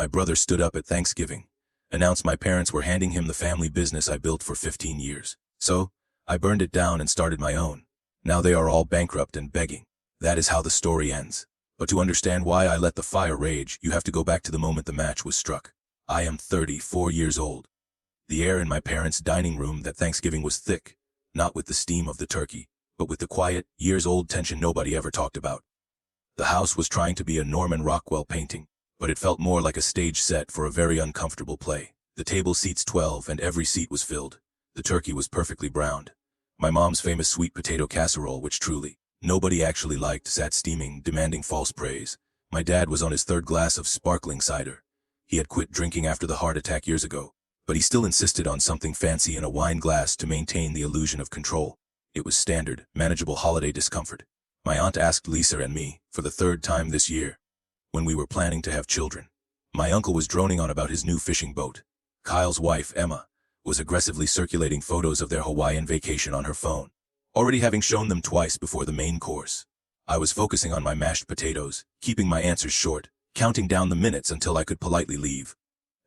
my brother stood up at Thanksgiving, announced my parents were handing him the family business I built for 15 years. So, I burned it down and started my own. Now they are all bankrupt and begging. That is how the story ends. But to understand why I let the fire rage, you have to go back to the moment the match was struck. I am 34 years old. The air in my parents' dining room that Thanksgiving was thick, not with the steam of the turkey, but with the quiet, years-old tension nobody ever talked about. The house was trying to be a Norman Rockwell painting, but it felt more like a stage set for a very uncomfortable play. The table seats 12 and every seat was filled. The turkey was perfectly browned. My mom's famous sweet potato casserole, which truly nobody actually liked, sat steaming, demanding false praise. My dad was on his third glass of sparkling cider. He had quit drinking after the heart attack years ago, but he still insisted on something fancy in a wine glass to maintain the illusion of control. It was standard, manageable holiday discomfort. My aunt asked Lisa and me, for the third time this year, when we were planning to have children. My uncle was droning on about his new fishing boat. Kyle's wife, Emma, was aggressively circulating photos of their Hawaiian vacation on her phone, already having shown them twice before the main course. I was focusing on my mashed potatoes, keeping my answers short, counting down the minutes until I could politely leave.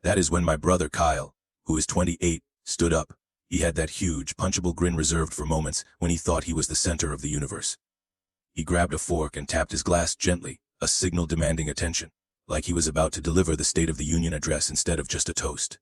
That is when my brother Kyle, who is 28, stood up. He had that huge, punchable grin reserved for moments when he thought he was the center of the universe. He grabbed a fork and tapped his glass gently, a signal demanding attention, like he was about to deliver the State of the Union address instead of just a toast.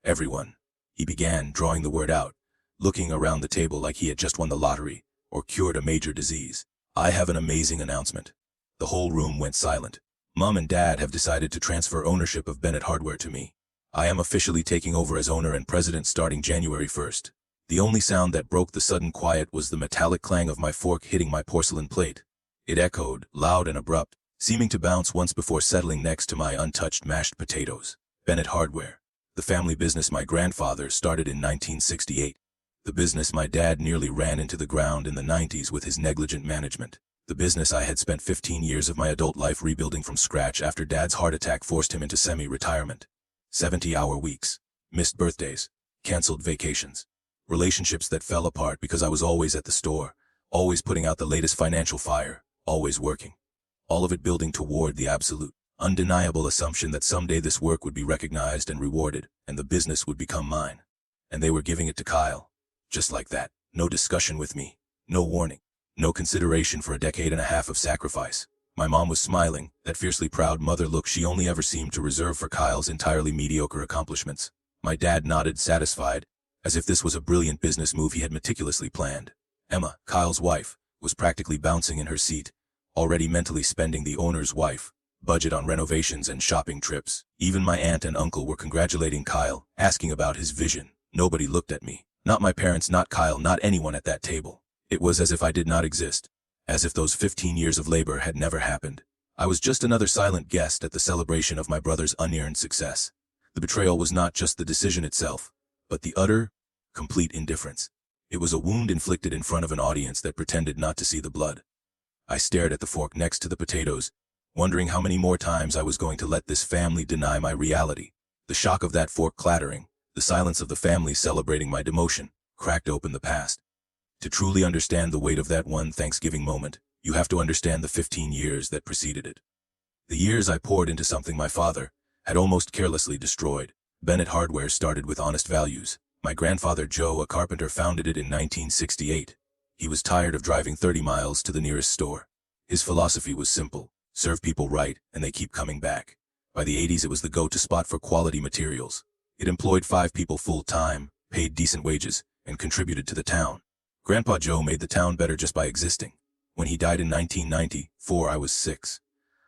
Everyone, he began, drawing the word out, looking around the table like he had just won the lottery or cured a major disease. I have an amazing announcement. The whole room went silent. Mom and Dad have decided to transfer ownership of Bennett Hardware to me. I am officially taking over as owner and president starting January 1st. The only sound that broke the sudden quiet was the metallic clang of my fork hitting my porcelain plate. It echoed, loud and abrupt, seeming to bounce once before settling next to my untouched mashed potatoes. Bennett Hardware, the family business my grandfather started in 1968. The business my dad nearly ran into the ground in the 90s with his negligent management. The business I had spent 15 years of my adult life rebuilding from scratch after Dad's heart attack forced him into semi-retirement. 70-hour weeks, missed birthdays, canceled vacations, relationships that fell apart because I was always at the store, always putting out the latest financial fire, always working. All of it building toward the absolute, undeniable assumption that someday this work would be recognized and rewarded, and the business would become mine. And they were giving it to Kyle. Just like that. No discussion with me. No warning. No consideration for a decade and a half of sacrifice. My mom was smiling, that fiercely proud mother look she only ever seemed to reserve for Kyle's entirely mediocre accomplishments. My dad nodded, satisfied, as if this was a brilliant business move he had meticulously planned. Emma, Kyle's wife, was practically bouncing in her seat, already mentally spending the owner's wife budget on renovations and shopping trips. Even my aunt and uncle were congratulating Kyle, asking about his vision. Nobody looked at me. Not my parents, not Kyle, not anyone at that table. It was as if I did not exist. As if those 15 years of labor had never happened. I was just another silent guest at the celebration of my brother's unearned success. The betrayal was not just the decision itself, but the utter, complete indifference. It was a wound inflicted in front of an audience that pretended not to see the blood. I stared at the fork next to the potatoes, wondering how many more times I was going to let this family deny my reality. The shock of that fork clattering, the silence of the family celebrating my demotion, cracked open the past. To truly understand the weight of that one Thanksgiving moment, you have to understand the 15 years that preceded it. The years I poured into something my father had almost carelessly destroyed. Bennett Hardware started with honest values. My grandfather Joe, a carpenter, founded it in 1968. He was tired of driving 30 miles to the nearest store. His philosophy was simple: serve people right, and they keep coming back. By the 80s, it was the go-to spot for quality materials. It employed 5 people full-time, paid decent wages, and contributed to the town. Grandpa Joe made the town better just by existing. When he died in 1994, I was 6.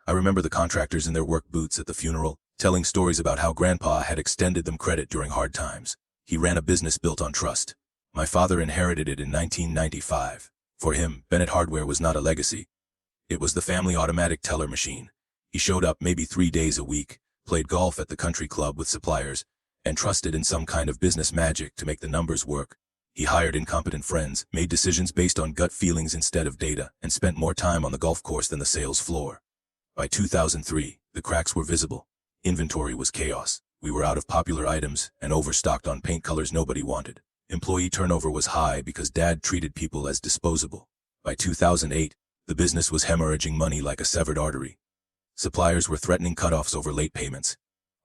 I remember the contractors in their work boots at the funeral, telling stories about how Grandpa had extended them credit during hard times. He ran a business built on trust. My father inherited it in 1995. For him, Bennett Hardware was not a legacy. It was the family automatic teller machine. He showed up maybe 3 days a week, played golf at the country club with suppliers, and trusted in some kind of business magic to make the numbers work. He hired incompetent friends, made decisions based on gut feelings instead of data, and spent more time on the golf course than the sales floor. By 2003, the cracks were visible. Inventory was chaos. We were out of popular items and overstocked on paint colors nobody wanted. Employee turnover was high because Dad treated people as disposable. By 2008, the business was hemorrhaging money like a severed artery. Suppliers were threatening cutoffs over late payments.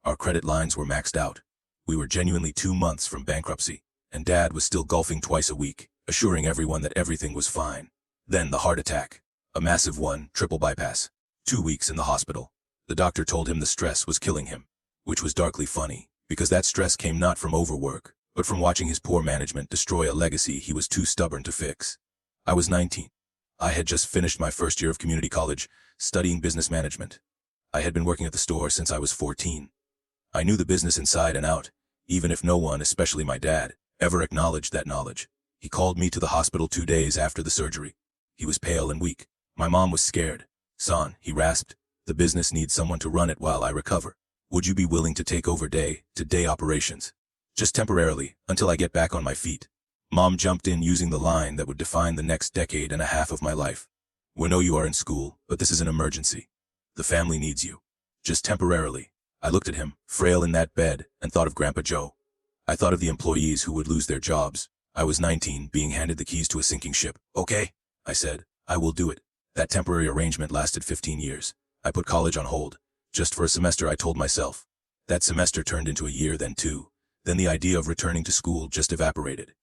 Our credit lines were maxed out. We were genuinely 2 months from bankruptcy, and Dad was still golfing twice a week, assuring everyone that everything was fine. Then the heart attack. A massive one, triple bypass. 2 weeks in the hospital. The doctor told him the stress was killing him, which was darkly funny, because that stress came not from overwork, but from watching his poor management destroy a legacy he was too stubborn to fix. I was 19. I had just finished my first year of community college, studying business management. I had been working at the store since I was 14. I knew the business inside and out, even if no one, especially my dad, ever acknowledged that knowledge. He called me to the hospital 2 days after the surgery. He was pale and weak. My mom was scared. "Son," he rasped, "the business needs someone to run it while I recover. Would you be willing to take over day-to-day operations? Just temporarily, until I get back on my feet?" Mom jumped in using the line that would define the next decade and a half of my life. "We know you are in school, but this is an emergency. The family needs you. Just temporarily." I looked at him, frail in that bed, and thought of Grandpa Joe. I thought of the employees who would lose their jobs. I was 19, being handed the keys to a sinking ship. "Okay," I said, "I will do it." That temporary arrangement lasted 15 years. I put college on hold. Just for a semester, I told myself. That semester turned into a year, then 2. Then the idea of returning to school just evaporated.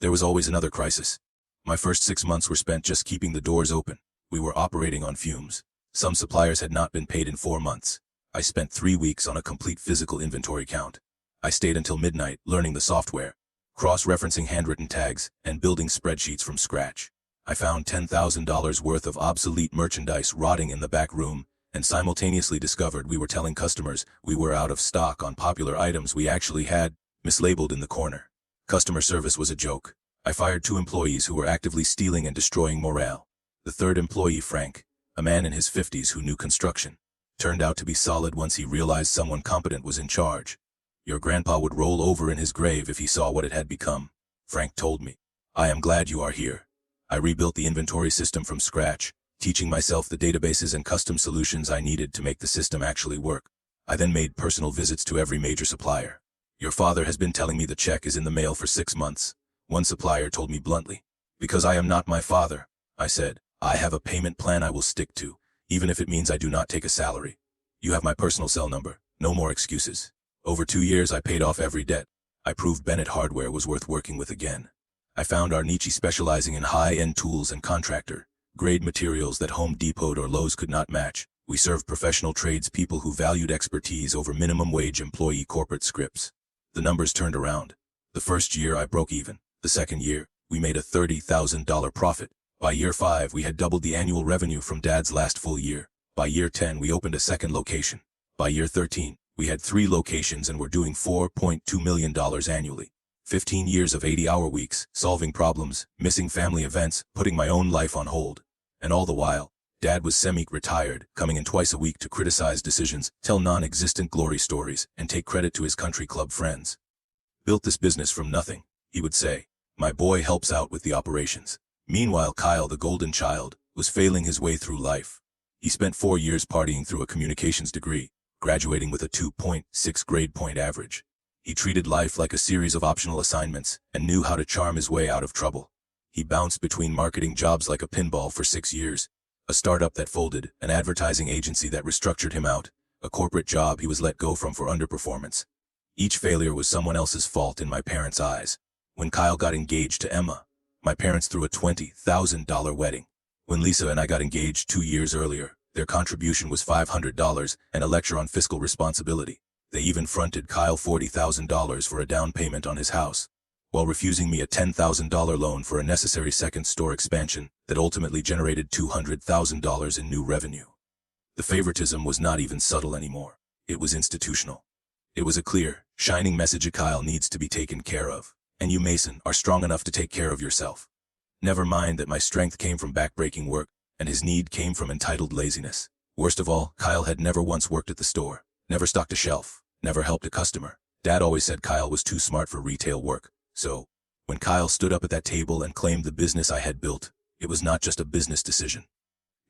There was always another crisis. My first 6 months were spent just keeping the doors open. We were operating on fumes. Some suppliers had not been paid in 4 months. I spent 3 weeks on a complete physical inventory count. I stayed until midnight learning the software, cross-referencing handwritten tags, and building spreadsheets from scratch. I found $10,000 worth of obsolete merchandise rotting in the back room, and simultaneously discovered we were telling customers we were out of stock on popular items we actually had mislabeled in the corner. Customer service was a joke. I fired 2 employees who were actively stealing and destroying morale. The third employee, Frank, a man in his 50s who knew construction, turned out to be solid once he realized someone competent was in charge. Your grandpa would roll over in his grave if he saw what it had become, Frank told me. "I am glad you are here." I rebuilt the inventory system from scratch, teaching myself the databases and custom solutions I needed to make the system actually work. I then made personal visits to every major supplier. "Your father has been telling me the check is in the mail for 6 months, one supplier told me bluntly. "Because I am not my father," I said. "I have a payment plan I will stick to, even if it means I do not take a salary. You have my personal cell number. No more excuses." Over 2 years, I paid off every debt. I proved Bennett Hardware was worth working with again. I found our niche specializing in high-end tools and contractor-grade materials that Home Depot or Lowe's could not match. We served professional tradespeople who valued expertise over minimum wage employee corporate scripts. The numbers turned around. The first year, I broke even. The second year, we made a $30,000 profit. By year 5, we had doubled the annual revenue from Dad's last full year. By year 10, we opened a second location. By year 13, we had 3 locations and were doing $4.2 million annually. 15 years of 80-hour weeks, solving problems, missing family events, putting my own life on hold. And all the while, Dad was semi-retired, coming in twice a week to criticize decisions, tell non-existent glory stories, and take credit to his country club friends. "Built this business from nothing," he would say. "My boy helps out with the operations." Meanwhile, Kyle, the golden child, was failing his way through life. He spent 4 years partying through a communications degree, graduating with a 2.6 grade point average. He treated life like a series of optional assignments and knew how to charm his way out of trouble. He bounced between marketing jobs like a pinball for 6 years, a startup that folded, an advertising agency that restructured him out, a corporate job he was let go from for underperformance. Each failure was someone else's fault in my parents' eyes. When Kyle got engaged to Emma, my parents threw a $20,000 wedding. When Lisa and I got engaged 2 years earlier, their contribution was $500 and a lecture on fiscal responsibility. They even fronted Kyle $40,000 for a down payment on his house, while refusing me a $10,000 loan for a necessary second store expansion that ultimately generated $200,000 in new revenue. The favoritism was not even subtle anymore. It was institutional. It was a clear, shining message: Kyle needs to be taken care of, and you, Mason, are strong enough to take care of yourself. Never mind that my strength came from backbreaking work, and his need came from entitled laziness. Worst of all, Kyle had never once worked at the store, never stocked a shelf, never helped a customer. Dad always said Kyle was too smart for retail work. So, when Kyle stood up at that table and claimed the business I had built, it was not just a business decision.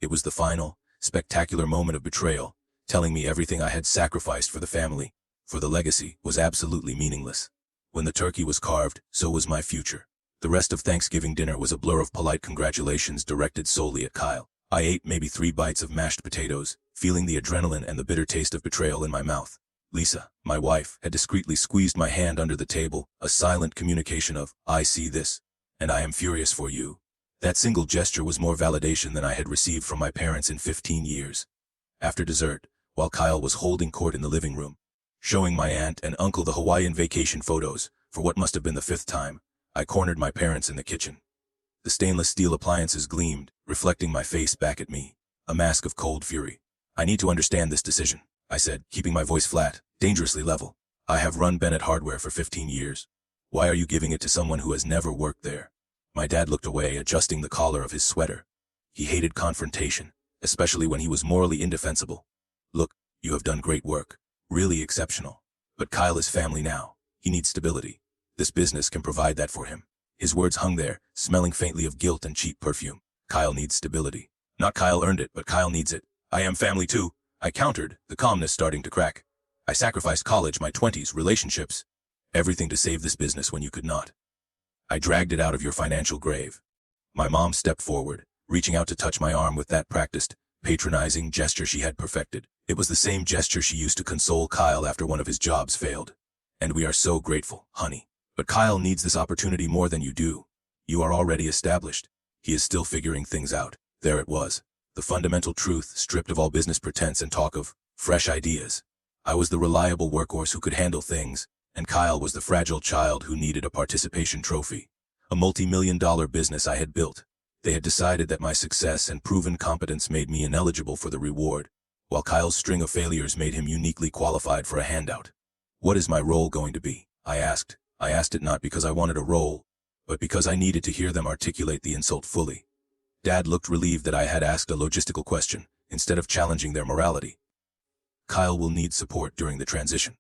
It was the final, spectacular moment of betrayal, telling me everything I had sacrificed for the family, for the legacy, was absolutely meaningless. When the turkey was carved, so was my future. The rest of Thanksgiving dinner was a blur of polite congratulations directed solely at Kyle. I ate maybe 3 bites of mashed potatoes, feeling the adrenaline and the bitter taste of betrayal in my mouth. Lisa, my wife, had discreetly squeezed my hand under the table, a silent communication of, "I see this, and I am furious for you." That single gesture was more validation than I had received from my parents in 15 years. After dessert, while Kyle was holding court in the living room, showing my aunt and uncle the Hawaiian vacation photos, for what must have been the 5th time, I cornered my parents in the kitchen. The stainless steel appliances gleamed, reflecting my face back at me, a mask of cold fury. "I need to understand this decision," I said, keeping my voice flat, dangerously level. "I have run Bennett Hardware for 15 years. Why are you giving it to someone who has never worked there?" My dad looked away, adjusting the collar of his sweater. He hated confrontation, especially when he was morally indefensible. "Look, you have done great work. Really exceptional. But Kyle is family now. He needs stability. This business can provide that for him." His words hung there, smelling faintly of guilt and cheap perfume. "Kyle needs stability. Not Kyle earned it, but Kyle needs it. I am family too," I countered, the calmness starting to crack. "I sacrificed college, my 20s, relationships. Everything to save this business when you could not. I dragged it out of your financial grave." My mom stepped forward, reaching out to touch my arm with that practiced, patronizing gesture she had perfected. It was the same gesture she used to console Kyle after one of his jobs failed. "And we are so grateful, honey. But Kyle needs this opportunity more than you do. You are already established. He is still figuring things out." There it was, the fundamental truth, stripped of all business pretense and talk of fresh ideas. I was the reliable workhorse who could handle things, and Kyle was the fragile child who needed a participation trophy. A multi-million-dollar business I had built. They had decided that my success and proven competence made me ineligible for the reward, while Kyle's string of failures made him uniquely qualified for a handout. "What is my role going to be?" I asked. I asked it not because I wanted a role, but because I needed to hear them articulate the insult fully. Dad looked relieved that I had asked a logistical question, instead of challenging their morality. "Kyle will need support during the transition.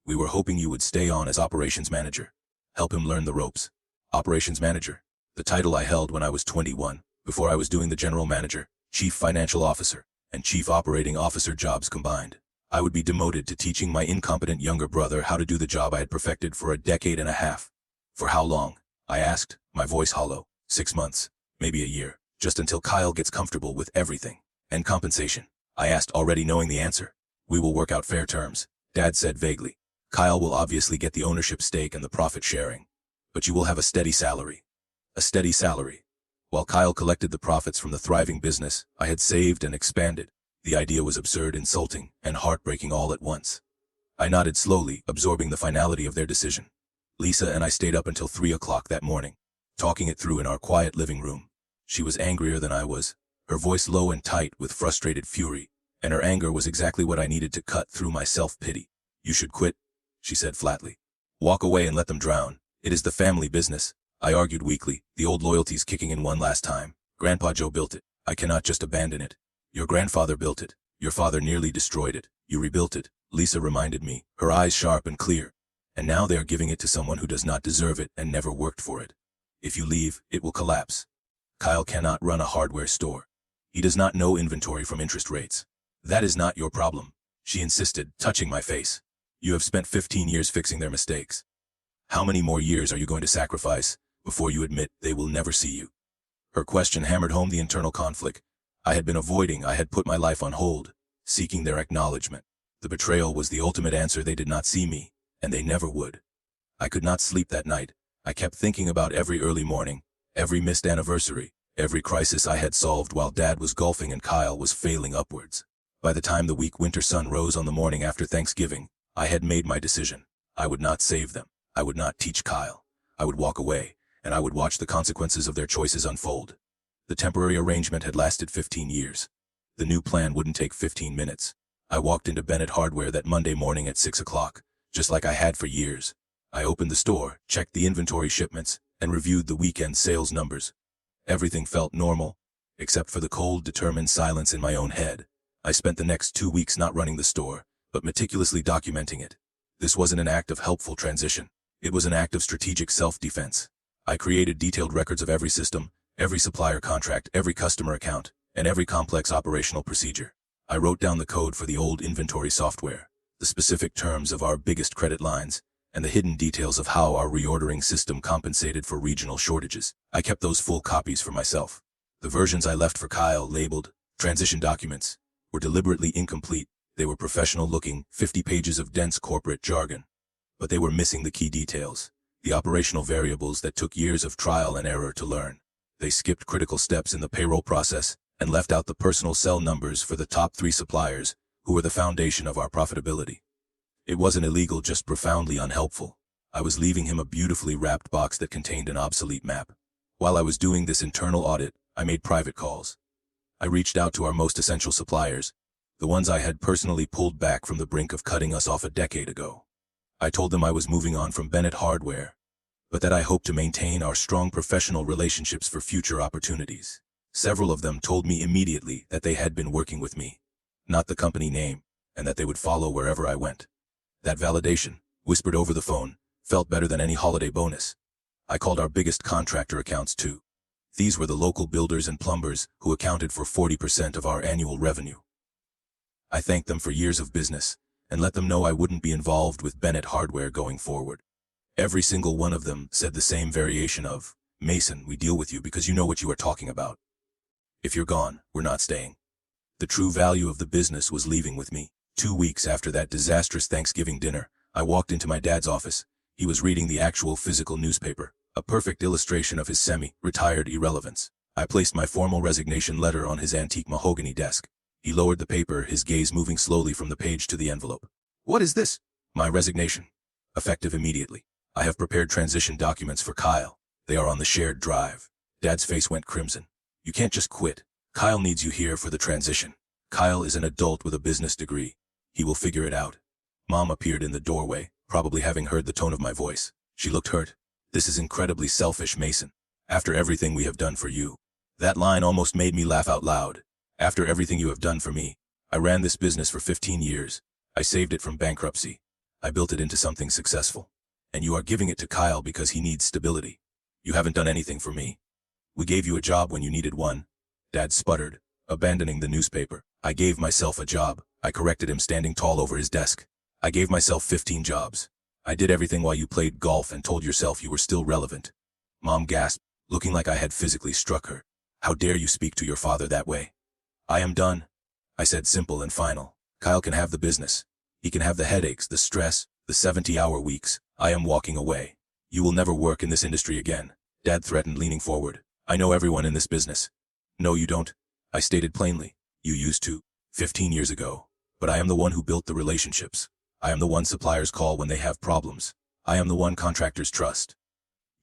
We were hoping you would stay on as operations manager. Help him learn the ropes." Operations manager, the title I held when I was 21, before I was doing the general manager, chief financial officer, and chief operating officer jobs combined. I would be demoted to teaching my incompetent younger brother how to do the job I had perfected for a decade and a half. "For how long?" I asked, my voice hollow. 6 months, maybe a year, just until Kyle gets comfortable with everything. "And compensation?" I asked, already knowing the answer. "We will work out fair terms," Dad said vaguely. "Kyle will obviously get the ownership stake and the profit sharing. But you will have a steady salary." A steady salary. While Kyle collected the profits from the thriving business I had saved and expanded, the idea was absurd, insulting, and heartbreaking all at once. I nodded slowly, absorbing the finality of their decision. Lisa and I stayed up until 3 o'clock that morning, talking it through in our quiet living room. She was angrier than I was, her voice low and tight with frustrated fury, and her anger was exactly what I needed to cut through my self-pity. "You should quit," she said flatly. "Walk away and let them drown. It is the family business," I argued weakly, the old loyalties kicking in one last time. "Grandpa Joe built it. I cannot just abandon it. Your grandfather built it. Your father nearly destroyed it. You rebuilt it," Lisa reminded me, her eyes sharp and clear. "And now they are giving it to someone who does not deserve it and never worked for it. If you leave, it will collapse. Kyle cannot run a hardware store. He does not know inventory from interest rates." "That is not your problem," she insisted, touching my face. "You have spent 15 years fixing their mistakes. How many more years are you going to sacrifice before you admit they will never see you?" Her question hammered home the internal conflict I had been avoiding. I had put my life on hold, seeking their acknowledgement. The betrayal was the ultimate answer. They did not see me, and they never would. I could not sleep that night. I kept thinking about every early morning, every missed anniversary, every crisis I had solved while Dad was golfing and Kyle was failing upwards. By the time the weak winter sun rose on the morning after Thanksgiving, I had made my decision. I would not save them. I would not teach Kyle. I would walk away, and I would watch the consequences of their choices unfold. The temporary arrangement had lasted 15 years. The new plan wouldn't take 15 minutes. I walked into Bennett Hardware that Monday morning at 6 o'clock, just like I had for years. I opened the store, checked the inventory shipments, and reviewed the weekend sales numbers. Everything felt normal, except for the cold, determined silence in my own head. I spent the next 2 weeks not running the store, but meticulously documenting it. This wasn't an act of helpful transition. It was an act of strategic self-defense. I created detailed records of every system, every supplier contract, every customer account, and every complex operational procedure. I wrote down the code for the old inventory software, the specific terms of our biggest credit lines, and the hidden details of how our reordering system compensated for regional shortages. I kept those full copies for myself. The versions I left for Kyle, labeled transition documents, were deliberately incomplete. They were professional-looking, 50 pages of dense corporate jargon. But they were missing the key details, the operational variables that took years of trial and error to learn. They skipped critical steps in the payroll process and left out the personal cell numbers for the top 3 suppliers, who were the foundation of our profitability. It wasn't illegal, just profoundly unhelpful. I was leaving him a beautifully wrapped box that contained an obsolete map. While I was doing this internal audit, I made private calls. I reached out to our most essential suppliers, the ones I had personally pulled back from the brink of cutting us off a decade ago. I told them I was moving on from Bennett Hardware, but that I hoped to maintain our strong professional relationships for future opportunities. Several of them told me immediately that they had been working with me, not the company name, and that they would follow wherever I went. That validation, whispered over the phone, felt better than any holiday bonus. I called our biggest contractor accounts too. These were the local builders and plumbers who accounted for 40% of our annual revenue. I thanked them for years of business and let them know I wouldn't be involved with Bennett Hardware going forward. Every single one of them said the same variation of, "Mason, we deal with you because you know what you are talking about. If you're gone, we're not staying." The true value of the business was leaving with me. 2 weeks after that disastrous Thanksgiving dinner, I walked into my dad's office. He was reading the actual physical newspaper, a perfect illustration of his semi-retired irrelevance. I placed my formal resignation letter on his antique mahogany desk. He lowered the paper, his gaze moving slowly from the page to the envelope. "What is this?" "My resignation. Effective immediately. I have prepared transition documents for Kyle. They are on the shared drive." Dad's face went crimson. "You can't just quit. Kyle needs you here for the transition. Kyle is an adult with a business degree. He will figure it out." Mom appeared in the doorway, probably having heard the tone of my voice. She looked hurt. "This is incredibly selfish, Mason. After everything we have done for you." That line almost made me laugh out loud. "After everything you have done for me. I ran this business for 15 years. I saved it from bankruptcy. I built it into something successful. And you are giving it to Kyle because he needs stability. You haven't done anything for me. We gave you a job when you needed one." Dad sputtered, abandoning the newspaper. "I gave myself a job," I corrected him, standing tall over his desk. "I gave myself 15 jobs. I did everything while you played golf and told yourself you were still relevant." Mom gasped, looking like I had physically struck her. "How dare you speak to your father that way?" "I am done," I said, simple and final. "Kyle can have the business. He can have the headaches, the stress, the 70-hour weeks. I am walking away. You will never work in this industry again," Dad threatened, leaning forward. "I know everyone in this business." "No, you don't," I stated plainly. "You used to, 15 years ago. But I am the one who built the relationships. I am the one suppliers call when they have problems. I am the one contractors trust.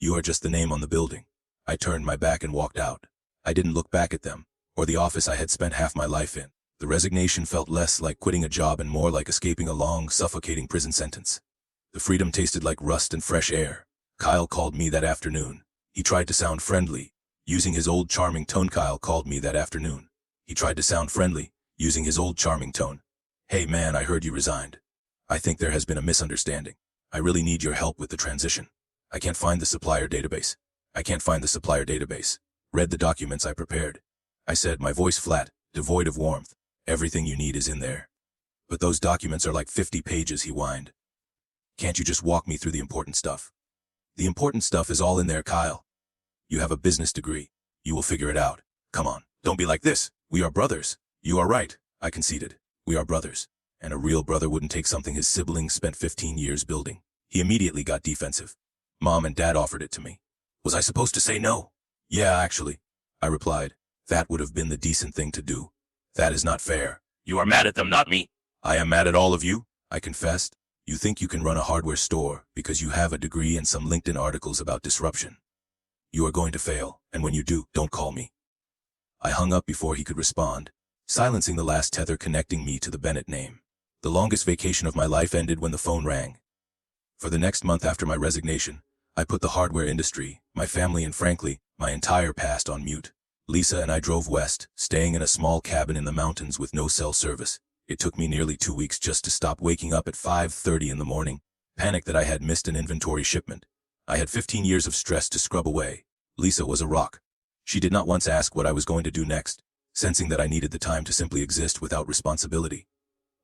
You are just the name on the building." I turned my back and walked out. I didn't look back at them, or the office I had spent half my life in. The resignation felt less like quitting a job and more like escaping a long, suffocating prison sentence. The freedom tasted like rust and fresh air. Kyle called me that afternoon. He tried to sound friendly, using his old charming tone. Kyle called me that afternoon. He tried to sound friendly, using his old charming tone. "Hey man, I heard you resigned. I think there has been a misunderstanding. I really need your help with the transition. I can't find the supplier database. I can't find the supplier database. Read the documents I prepared," I said, my voice flat, devoid of warmth. "Everything you need is in there." "But those documents are like 50 pages, he whined. "Can't you just walk me through the important stuff?" "The important stuff is all in there, Kyle. You have a business degree. You will figure it out. Come on, don't be like this. We are brothers." "You are right," I conceded. "We are brothers. And a real brother wouldn't take something his siblings spent 15 years building." He immediately got defensive. "Mom and Dad offered it to me." "Was I supposed to say no?" "Yeah, actually," I replied. "That would have been the decent thing to do." "That is not fair." "You are mad at them, not me." "I am mad at all of you," I confessed. "You think you can run a hardware store because you have a degree and some LinkedIn articles about disruption. You are going to fail, and when you do, don't call me." I hung up before he could respond, silencing the last tether connecting me to the Bennett name. The longest vacation of my life ended when the phone rang. For the next month after my resignation, I put the hardware industry, my family, and frankly, my entire past on mute. Lisa and I drove west, staying in a small cabin in the mountains with no cell service. It took me nearly 2 weeks just to stop waking up at 5:30 in the morning, panic that I had missed an inventory shipment. I had 15 years of stress to scrub away. Lisa was a rock. She did not once ask what I was going to do next, sensing that I needed the time to simply exist without responsibility.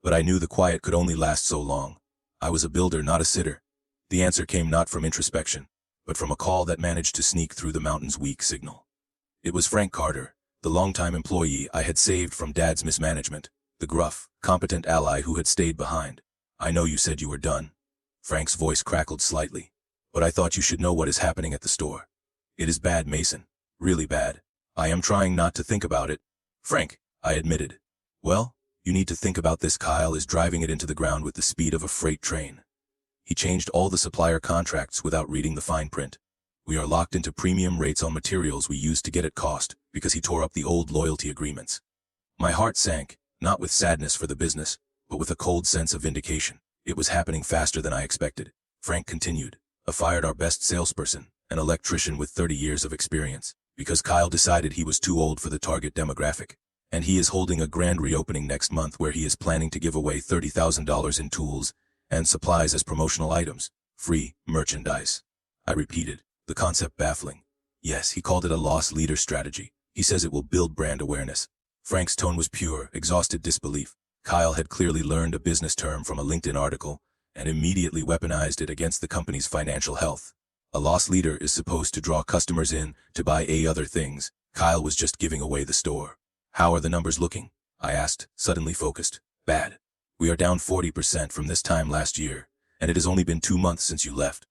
But I knew the quiet could only last so long. I was a builder, not a sitter. The answer came not from introspection, but from a call that managed to sneak through the mountain's weak signal. It was Frank Carter, the longtime employee I had saved from Dad's mismanagement, the gruff, competent ally who had stayed behind. "I know you said you were done." Frank's voice crackled slightly. "But I thought you should know what is happening at the store. It is bad, Mason. Really bad. I am trying not to think about it." "Frank," I admitted. "Well, you need to think about this. Kyle is driving it into the ground with the speed of a freight train. He changed all the supplier contracts without reading the fine print. We are locked into premium rates on materials we used to get at cost because he tore up the old loyalty agreements." My heart sank, not with sadness for the business, but with a cold sense of vindication. It was happening faster than I expected. Frank continued. "I fired our best salesperson, an electrician with 30 years of experience, because Kyle decided he was too old for the target demographic. And he is holding a grand reopening next month where he is planning to give away $30,000 in tools and supplies as promotional items, free merchandise." I repeated, the concept baffling. "Yes, he called it a loss leader strategy. He says it will build brand awareness." Frank's tone was pure, exhausted disbelief. Kyle had clearly learned a business term from a LinkedIn article and immediately weaponized it against the company's financial health. A loss leader is supposed to draw customers in to buy other things. Kyle was just giving away the store. "How are the numbers looking?" I asked, suddenly focused. "Bad. We are down 40% from this time last year, and it has only been 2 months since you left.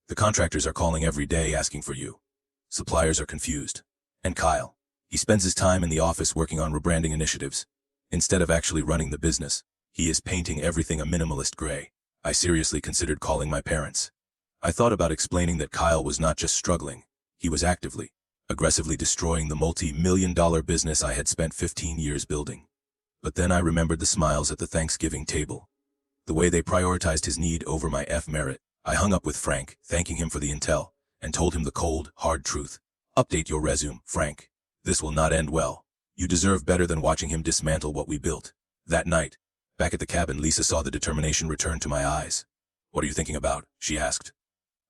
The contractors are calling every day asking for you. Suppliers are confused. And Kyle, he spends his time in the office working on rebranding initiatives. Instead of actually running the business, he is painting everything a minimalist gray." I seriously considered calling my parents. I thought about explaining that Kyle was not just struggling, he was actively, aggressively destroying the multi-million-dollar business I had spent 15 years building. But then I remembered the smiles at the Thanksgiving table. The way they prioritized his need over my merit. I hung up with Frank, thanking him for the intel, and told him the cold, hard truth. "Update your resume, Frank. This will not end well. You deserve better than watching him dismantle what we built." That night, back at the cabin, Lisa saw the determination return to my eyes. "What are you thinking about?" she asked.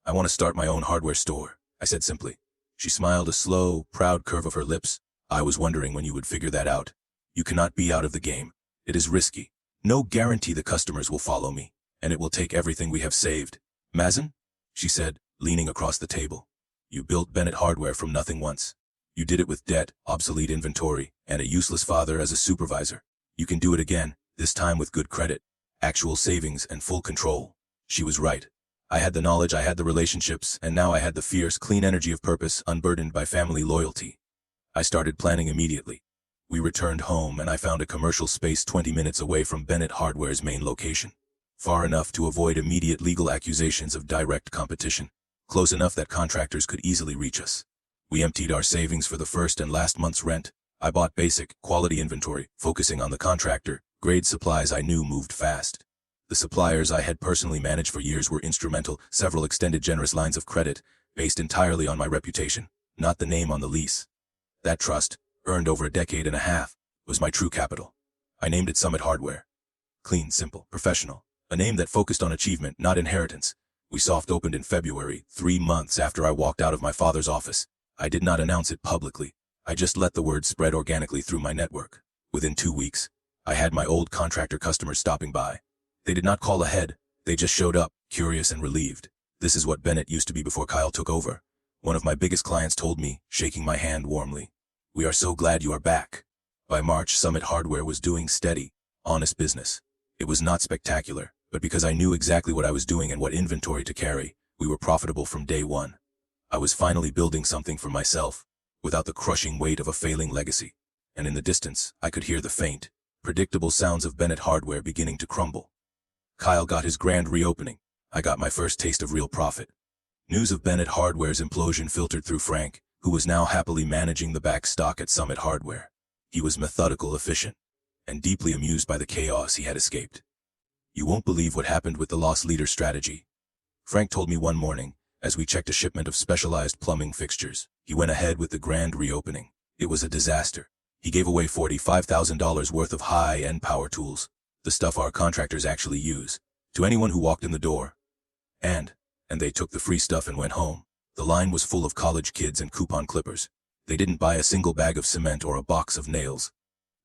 "I want to start my own hardware store," I said simply. She smiled, a slow, proud curve of her lips. "I was wondering when you would figure that out. You cannot be out of the game. It is risky. No guarantee the customers will follow me, and it will take everything we have saved." "Mason," she said, leaning across the table. "You built Bennett Hardware from nothing once. You did it with debt, obsolete inventory, and a useless father as a supervisor. You can do it again, this time with good credit, actual savings, and full control." She was right. I had the knowledge, I had the relationships, and now I had the fierce, clean energy of purpose, unburdened by family loyalty. I started planning immediately. We returned home, and I found a commercial space 20 minutes away from Bennett Hardware's main location. Far enough to avoid immediate legal accusations of direct competition. Close enough that contractors could easily reach us. We emptied our savings for the first and last month's rent. I bought basic, quality inventory, focusing on the contractor, grade supplies I knew moved fast. The suppliers I had personally managed for years were instrumental, several extended generous lines of credit, based entirely on my reputation, not the name on the lease. That trust, earned over a decade and a half, was my true capital. I named it Summit Hardware. Clean, simple, professional. A name that focused on achievement, not inheritance. We soft opened in February, 3 months after I walked out of my father's office. I did not announce it publicly. I just let the word spread organically through my network. Within 2 weeks, I had my old contractor customers stopping by. They did not call ahead. They just showed up, curious and relieved. "This is what Bennett used to be before Kyle took over," one of my biggest clients told me, shaking my hand warmly. "We are so glad you are back." By March, Summit Hardware was doing steady, honest business. It was not spectacular, but because I knew exactly what I was doing and what inventory to carry, we were profitable from day one. I was finally building something for myself, without the crushing weight of a failing legacy. And in the distance, I could hear the faint, predictable sounds of Bennett Hardware beginning to crumble. Kyle got his grand reopening. I got my first taste of real profit. News of Bennett Hardware's implosion filtered through Frank, who was now happily managing the back stock at Summit Hardware. He was methodical, efficient, and deeply amused by the chaos he had escaped. "You won't believe what happened with the loss leader strategy," Frank told me one morning, as we checked a shipment of specialized plumbing fixtures. He went ahead with the grand reopening. It was a disaster. He gave away $45,000 worth of high-end power tools, the stuff our contractors actually use, to anyone who walked in the door. And they took the free stuff and went home. The line was full of college kids and coupon clippers. They didn't buy a single bag of cement or a box of nails.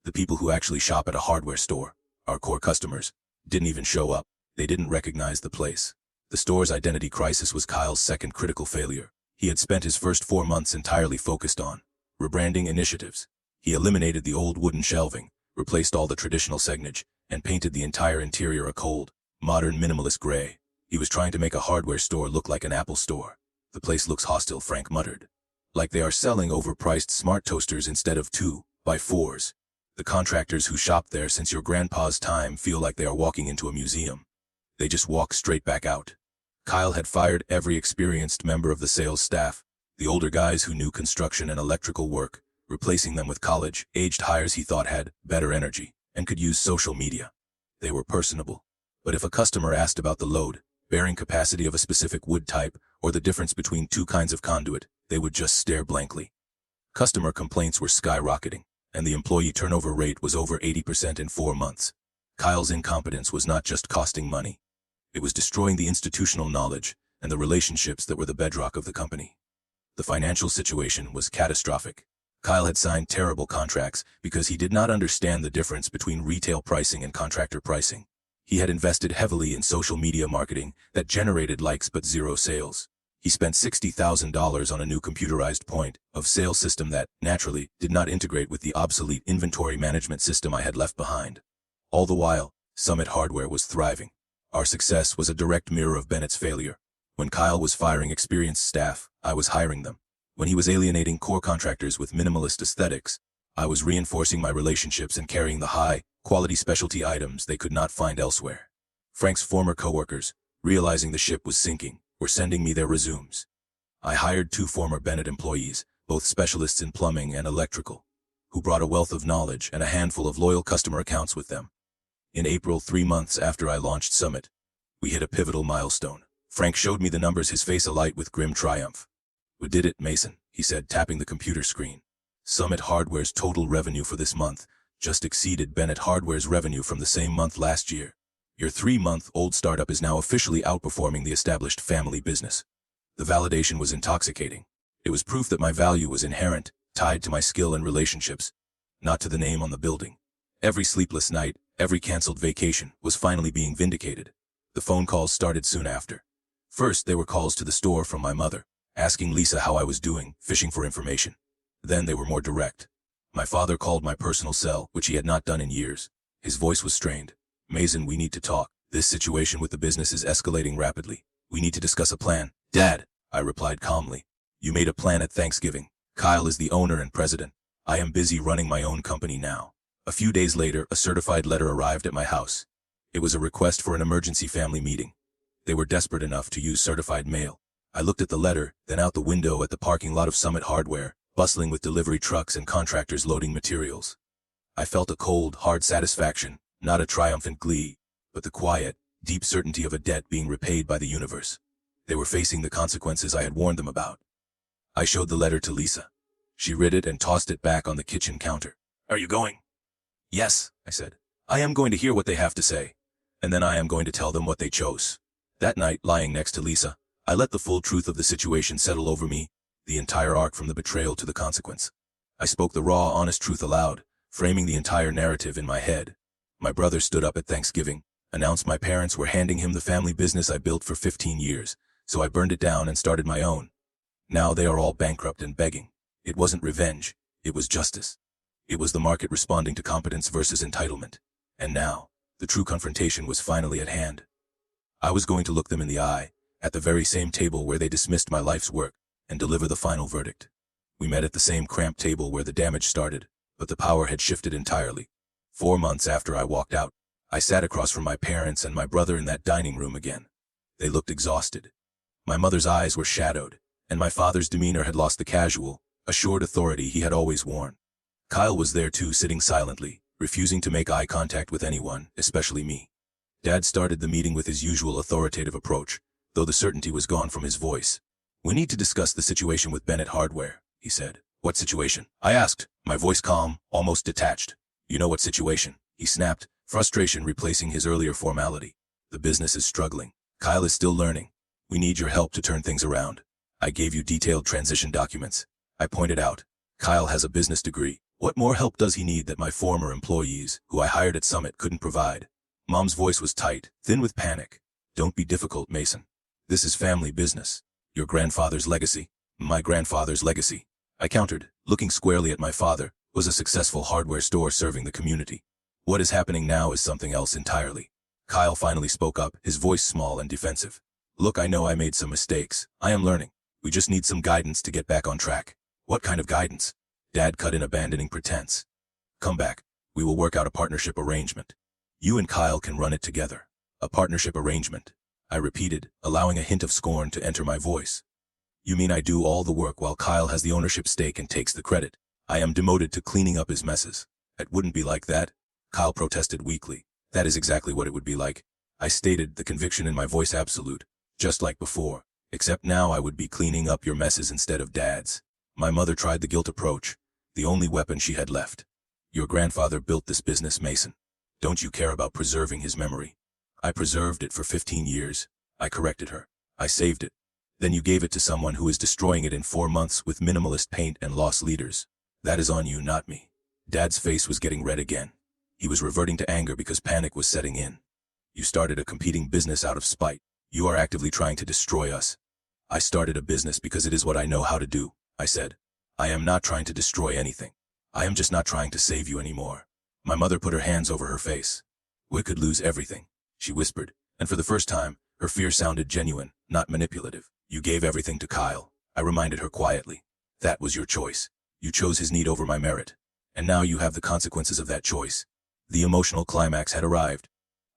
The people who actually shop at a hardware store, our core customers, didn't even show up. They didn't recognize the place. The store's identity crisis was Kyle's second critical failure. He had spent his first 4 months entirely focused on rebranding initiatives. He eliminated the old wooden shelving, replaced all the traditional signage, and painted the entire interior a cold, modern minimalist gray. He was trying to make a hardware store look like an Apple store. The place looks hostile, Frank muttered. Like they are selling overpriced smart toasters instead of 2x4s. The contractors who shopped there since your grandpa's time feel like they are walking into a museum. They just walk straight back out. Kyle had fired every experienced member of the sales staff, the older guys who knew construction and electrical work, replacing them with college-aged hires he thought had better energy and could use social media. They were personable. But if a customer asked about the load, bearing capacity of a specific wood type, or the difference between two kinds of conduit, they would just stare blankly. Customer complaints were skyrocketing, and the employee turnover rate was over 80% in 4 months. Kyle's incompetence was not just costing money. It was destroying the institutional knowledge and the relationships that were the bedrock of the company. The financial situation was catastrophic. Kyle had signed terrible contracts because he did not understand the difference between retail pricing and contractor pricing. He had invested heavily in social media marketing that generated likes but zero sales. He spent $60,000 on a new computerized point-of-sale system that, naturally, did not integrate with the obsolete inventory management system I had left behind. All the while, Summit Hardware was thriving. Our success was a direct mirror of Bennett's failure. When Kyle was firing experienced staff, I was hiring them. When he was alienating core contractors with minimalist aesthetics, I was reinforcing my relationships and carrying the high-quality specialty items they could not find elsewhere. Frank's former coworkers, realizing the ship was sinking, were sending me their resumes. I hired 2 former Bennett employees, both specialists in plumbing and electrical, who brought a wealth of knowledge and a handful of loyal customer accounts with them. In April, 3 months after I launched Summit, we hit a pivotal milestone. Frank showed me the numbers, his face alight with grim triumph. "We did it, Mason," he said, tapping the computer screen. "Summit Hardware's total revenue for this month just exceeded Bennett Hardware's revenue from the same month last year. Your 3-month-old startup is now officially outperforming the established family business." The validation was intoxicating. It was proof that my value was inherent, tied to my skill and relationships, not to the name on the building. Every sleepless night, every canceled vacation was finally being vindicated. The phone calls started soon after. First, they were calls to the store from my mother, asking Lisa how I was doing, fishing for information. Then they were more direct. My father called my personal cell, which he had not done in years. His voice was strained. "Mason, we need to talk. This situation with the business is escalating rapidly. We need to discuss a plan." "Dad," I replied calmly, "you made a plan at Thanksgiving. Kyle is the owner and president. I am busy running my own company now." A few days later, a certified letter arrived at my house. It was a request for an emergency family meeting. They were desperate enough to use certified mail. I looked at the letter, then out the window at the parking lot of Summit Hardware, bustling with delivery trucks and contractors loading materials. I felt a cold, hard satisfaction, not a triumphant glee, but the quiet, deep certainty of a debt being repaid by the universe. They were facing the consequences I had warned them about. I showed the letter to Lisa. She read it and tossed it back on the kitchen counter. "Are you going?" "Yes," I said. "I am going to hear what they have to say, and then I am going to tell them what they chose." That night, lying next to Lisa, I let the full truth of the situation settle over me, the entire arc from the betrayal to the consequence. I spoke the raw, honest truth aloud, framing the entire narrative in my head. My brother stood up at Thanksgiving, announced my parents were handing him the family business I built for 15 years, so I burned it down and started my own. Now they are all bankrupt and begging. It wasn't revenge, it was justice. It was the market responding to competence versus entitlement. And now, the true confrontation was finally at hand. I was going to look them in the eye, at the very same table where they dismissed my life's work, and deliver the final verdict. We met at the same cramped table where the damage started, but the power had shifted entirely. 4 months after I walked out, I sat across from my parents and my brother in that dining room again. They looked exhausted. My mother's eyes were shadowed, and my father's demeanor had lost the casual, assured authority he had always worn. Kyle was there too, sitting silently, refusing to make eye contact with anyone, especially me. Dad started the meeting with his usual authoritative approach, though the certainty was gone from his voice. "We need to discuss the situation with Bennett Hardware," he said. "What situation?" I asked, my voice calm, almost detached. "You know what situation," he snapped, frustration replacing his earlier formality. "The business is struggling. Kyle is still learning. We need your help to turn things around. I gave you detailed transition documents." I pointed out, "Kyle has a business degree. What more help does he need that my former employees, who I hired at Summit, couldn't provide?" Mom's voice was tight, thin with panic. "Don't be difficult, Mason. This is family business. Your grandfather's legacy." "My grandfather's legacy," I countered, looking squarely at my father, was a successful hardware store serving the community. What is happening now is something else entirely. Kyle finally spoke up, his voice small and defensive. Look, I know I made some mistakes. I am learning. We just need some guidance to get back on track. What kind of guidance? Dad cut in, abandoning pretense. Come back. We will work out a partnership arrangement. You and Kyle can run it together. A partnership arrangement, I repeated, allowing a hint of scorn to enter my voice. You mean I do all the work while Kyle has the ownership stake and takes the credit? I am demoted to cleaning up his messes. It wouldn't be like that, Kyle protested weakly. That is exactly what it would be like. I stated, the conviction in my voice absolute, just like before, except now I would be cleaning up your messes instead of Dad's. My mother tried the guilt approach, the only weapon she had left. Your grandfather built this business, Mason. Don't you care about preserving his memory? I preserved it for 15 years. I corrected her. I saved it. Then you gave it to someone who is destroying it in 4 months with minimalist paint and lost leaders. That is on you, not me. Dad's face was getting red again. He was reverting to anger because panic was setting in. You started a competing business out of spite. You are actively trying to destroy us. I started a business because it is what I know how to do, I said. I am not trying to destroy anything. I am just not trying to save you anymore. My mother put her hands over her face. We could lose everything, she whispered, and for the first time, her fear sounded genuine, not manipulative. You gave everything to Kyle, I reminded her quietly. That was your choice. You chose his need over my merit. And now you have the consequences of that choice. The emotional climax had arrived.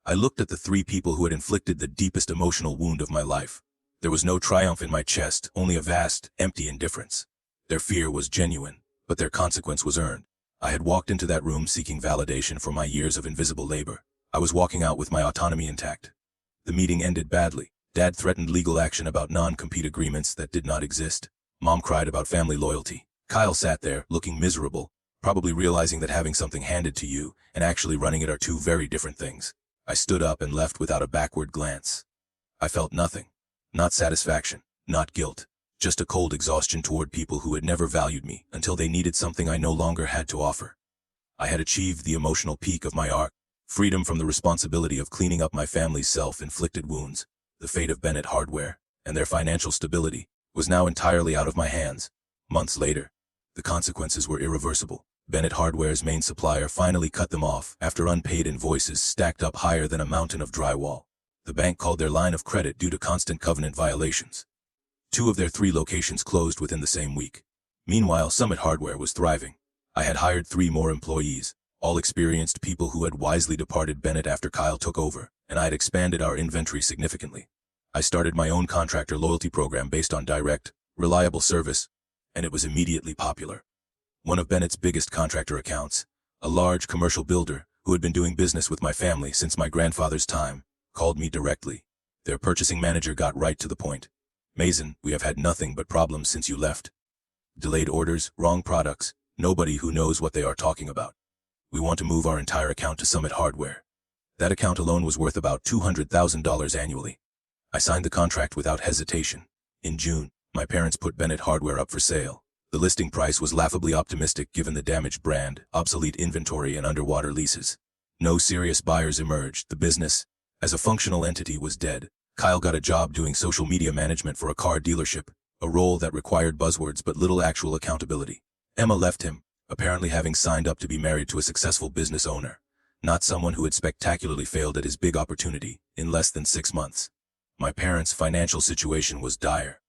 I looked at the 3 people who had inflicted the deepest emotional wound of my life. There was no triumph in my chest, only a vast, empty indifference. Their fear was genuine, but their consequence was earned. I had walked into that room seeking validation for my years of invisible labor. I was walking out with my autonomy intact. The meeting ended badly. Dad threatened legal action about non-compete agreements that did not exist. Mom cried about family loyalty. Kyle sat there, looking miserable, probably realizing that having something handed to you and actually running it are 2 very different things. I stood up and left without a backward glance. I felt nothing. Not satisfaction, not guilt, just a cold exhaustion toward people who had never valued me until they needed something I no longer had to offer. I had achieved the emotional peak of my arc, freedom from the responsibility of cleaning up my family's self-inflicted wounds. The fate of Bennett Hardware, and their financial stability, was now entirely out of my hands. Months later, the consequences were irreversible. Bennett Hardware's main supplier finally cut them off after unpaid invoices stacked up higher than a mountain of drywall. The bank called their line of credit due to constant covenant violations. 2 of their 3 locations closed within the same week. Meanwhile, Summit Hardware was thriving. I had hired 3 more employees, all experienced people who had wisely departed Bennett after Kyle took over, and I had expanded our inventory significantly. I started my own contractor loyalty program based on direct, reliable service, and it was immediately popular. One of Bennett's biggest contractor accounts, a large commercial builder who had been doing business with my family since my grandfather's time, called me directly. Their purchasing manager got right to the point. Mason, we have had nothing but problems since you left. Delayed orders, wrong products, nobody who knows what they are talking about. We want to move our entire account to Summit Hardware. That account alone was worth about $200,000 annually. I signed the contract without hesitation. In June, my parents put Bennett Hardware up for sale. The listing price was laughably optimistic given the damaged brand, obsolete inventory, and underwater leases. No serious buyers emerged. The business, as a functional entity, was dead. Kyle got a job doing social media management for a car dealership, a role that required buzzwords but little actual accountability. Emma left him, apparently having signed up to be married to a successful business owner, not someone who had spectacularly failed at his big opportunity in less than 6 months. My parents' financial situation was dire.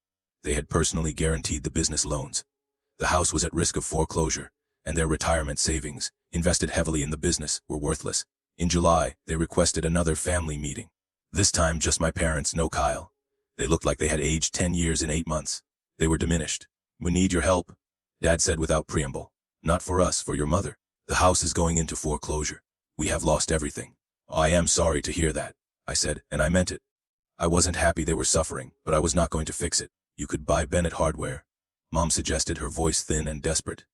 They had personally guaranteed the business loans. The house was at risk of foreclosure, and their retirement savings, invested heavily in the business, were worthless. In July, they requested another family meeting. This time, just my parents, no Kyle. They looked like they had aged 10 years in 8 months. They were diminished. We need your help, Dad said without preamble. Not for us, for your mother. The house is going into foreclosure. We have lost everything. I am sorry to hear that, I said, and I meant it. I wasn't happy they were suffering, but I was not going to fix it. You could buy Bennett Hardware, Mom suggested, her voice thin and desperate.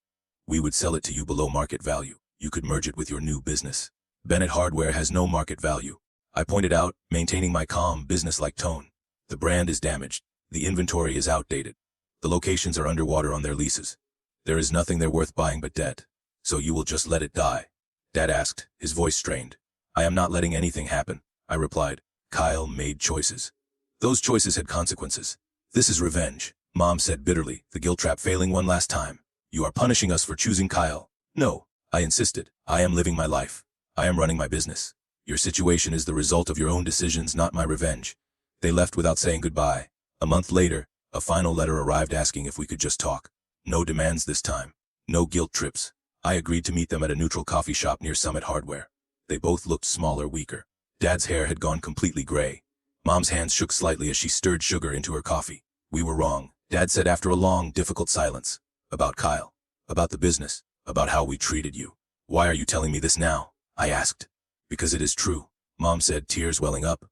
We would sell it to you below market value. You could merge it with your new business. Bennett Hardware has no market value, I pointed out, maintaining my calm, business-like tone. The brand is damaged. The inventory is outdated. The locations are underwater on their leases. There is nothing they're worth buying but debt. So you will just let it die? Dad asked, his voice strained. I am not letting anything happen, I replied. Kyle made choices. Those choices had consequences. This is revenge, Mom said bitterly, the guilt trap failing one last time. You are punishing us for choosing Kyle. No, I insisted. I am living my life. I am running my business. Your situation is the result of your own decisions, not my revenge. They left without saying goodbye. A month later, a final letter arrived asking if we could just talk. No demands this time. No guilt trips. I agreed to meet them at a neutral coffee shop near Summit Hardware. They both looked smaller, weaker. Dad's hair had gone completely gray. Mom's hands shook slightly as she stirred sugar into her coffee. We were wrong, Dad said after a long, difficult silence. About Kyle. About the business. About how we treated you. Why are you telling me this now? I asked. Because it is true, Mom said, tears welling up.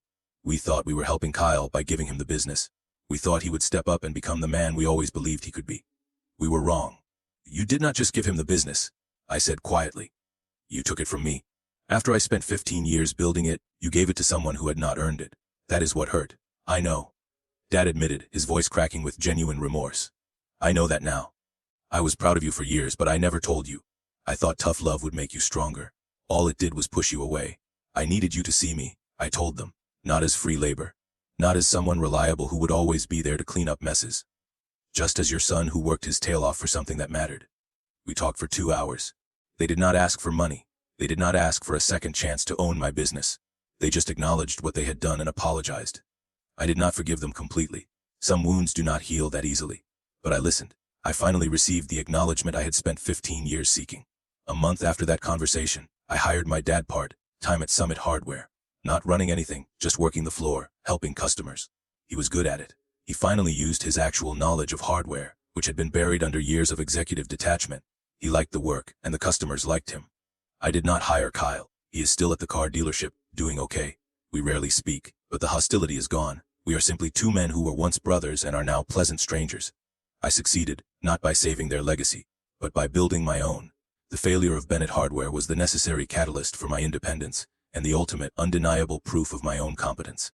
We thought we were helping Kyle by giving him the business. We thought he would step up and become the man we always believed he could be. We were wrong. You did not just give him the business, I said quietly. You took it from me. After I spent 15 years building it, you gave it to someone who had not earned it. That is what hurt. I know. Dad admitted, his voice cracking with genuine remorse. I know that now. I was proud of you for years, but I never told you. I thought tough love would make you stronger. All it did was push you away. I needed you to see me, I told them. Not as free labor. Not as someone reliable who would always be there to clean up messes. Just as your son who worked his tail off for something that mattered. We talked for 2 hours. They did not ask for money. They did not ask for a second chance to own my business. They just acknowledged what they had done and apologized. I did not forgive them completely. Some wounds do not heal that easily. But I listened. I finally received the acknowledgement I had spent 15 years seeking. A month after that conversation, I hired my dad part-time at Summit Hardware. Not running anything, just working the floor, helping customers. He was good at it. He finally used his actual knowledge of hardware, which had been buried under years of executive detachment. He liked the work, and the customers liked him. I did not hire Kyle. He is still at the car dealership, doing okay. We rarely speak, but the hostility is gone. We are simply two men who were once brothers and are now pleasant strangers. I succeeded, not by saving their legacy, but by building my own. The failure of Bennett Hardware was the necessary catalyst for my independence, and the ultimate, undeniable proof of my own competence.